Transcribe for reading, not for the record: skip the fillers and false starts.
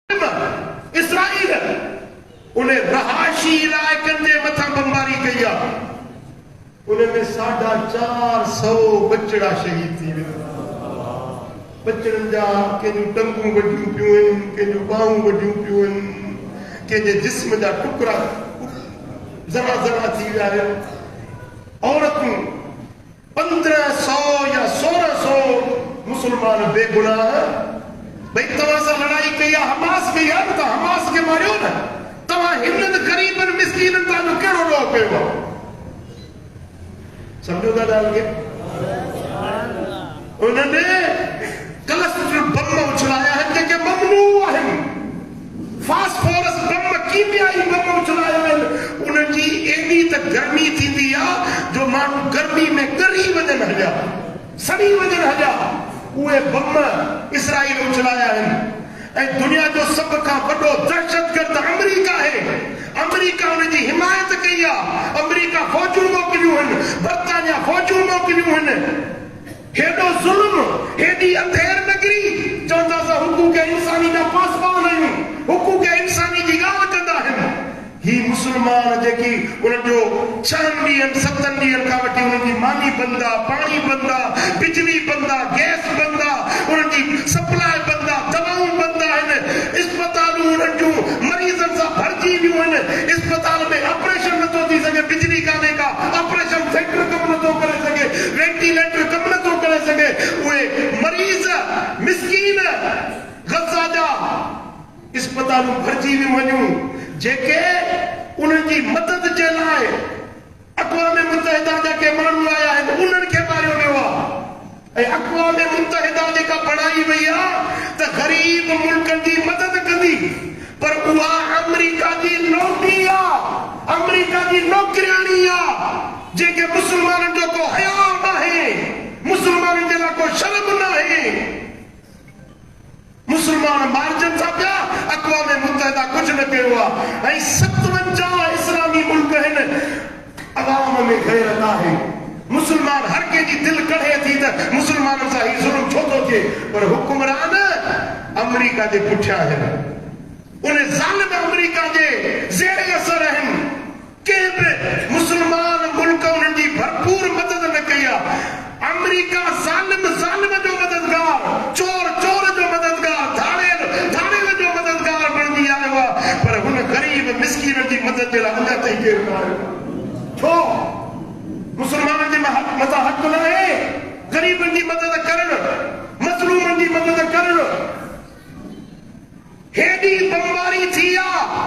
Israel उन्हें रहायशी इलाकन के मथा बमबारी कई आहे। उनमें 450 बचड़ा शहीद थी विया। बचड़न जा कंहिंजूं टंगूं वढियूं पियूं आहिनि, कंहिंजूं ॿाहूं वढियूं पियूं आहिनि, कंहिंजे जिस्म जा टुकड़ा ज़रा ज़रा थी विया आहिनि। औरतूं 1500 या 1600 मुसलमान बेगुनाह भाई तव्हां सां लड़ाई कई आहे, हमास कई आहे न, त हमास खे मारियो न। तव्हां हिननि ग़रीबनि मिस्कीननि तव्हांजो कहिड़ो ॾोह कयो आहे? सम्झो था ॻाल्हि खे? उन्हनि क्लस्टर बम उछलाया आहिनि जेके ममनू आहिनि। फास्फोरस बम, कीमियाई बम उछलाया आहिनि। उन्हनि जी एॾी त गर्मी थींदी आहे जो माण्हू गर्मी में ॻरी वञनि हलिया, सड़ी वञनि हलिया। उहे बम इसराइल उछलाया आहिनि। ऐं दुनिया जो सभ खां वॾो दहशतगर्द अमेरिका आहे। अमेरिका उन जी हिमायत कई आहे। अमेरिका फौजूं मोकिलियूं आहिनि, बर्तानिया फौजूं मोकिलियूं आहिनि। हेॾो ज़ुल्म, हेॾी अंधेर नगरी, चवंदा असां हुकूक इंसानी जा पासबान आहियूं, हुकूक इंसानी जी ॻाल्हि कंदा आहिनि। ही मुसलमान जेकी उन्हनि जो 6 ॾींहंनि 7 ॾींहंनि खां वठी उन्हनि जी मानी बंदि आहे, पाणी बंदि आहे, बिजली बंदि आहे, गैस बंदि आहे, उन्हनि जी सप्लाई बंदि आहे, दवाऊं बंदि आहिनि, इस्पतालूं उन्हनि जूं मरीज़नि सां भरिजी वियूं आहिनि। इस्पताल में ऑपरेशन नथो थी सघे, बिजली कान्हे का, ऑपरेशन थिएटर कमु नथो करे सघे, वेंटिलेटर कमु नथो करे सघे। उहे मरीज़ मिस्कीन गज़ा जा इस्पतालूं भरिजी वियूं आहिनि, जेके उन्हनि जी मदद जे लाइ अक़वाम मुतहिदा जेके माण्हू आया आहिनि उन्हनि खे मारियो वियो आहे। ऐं अक़वाम मुतहिदा जेका बणाई वई आहे त ग़रीब मुल्कनि जी मदद कंदी, पर उहा अमेरिका जी नौकरी आहे, अमेरिका जी नौकरियाणी आहे, जेके मुसलमाननि जो को हया नाहे, मुसलमाननि जे लाइ को शर्म नाहे। मुसलमान मारजन था पिया, अक़वाम मुतहिदा कुझु न कयो आहे। ऐं 57 इस्लामी मुल्क आहिनि, अवाम में गैरत आहे। मुसलमान हर कंहिंजी दिलि कढे थी त मुसलमाननि सां ही ज़ुल्म छो थो थिए, पर हुकुमरान अमेरिका जे पुठियां आहिनि। उन ज़ालिम अमेरिका जे ज़ेरे असर आहिनि। कंहिं बि मुसलमान मुल्क उन्हनि जी भरपूर मदद न कई आहे। अमेरिका ज़ालिम जो मददगार, चोर जो मददगार, धाड़ेल जो मददगार बणिजी आयो आहे, पर हुन ग़रीब मिस्कीन जी मदद जे लाइ अञा ताईं केरु न आयो। छो? मुसलमाननि जे मथां हक़ न आहे ग़रीबनि जी मदद करणु, मज़लूमनि जी मदद करणु। हेॾी बमबारी थी आहे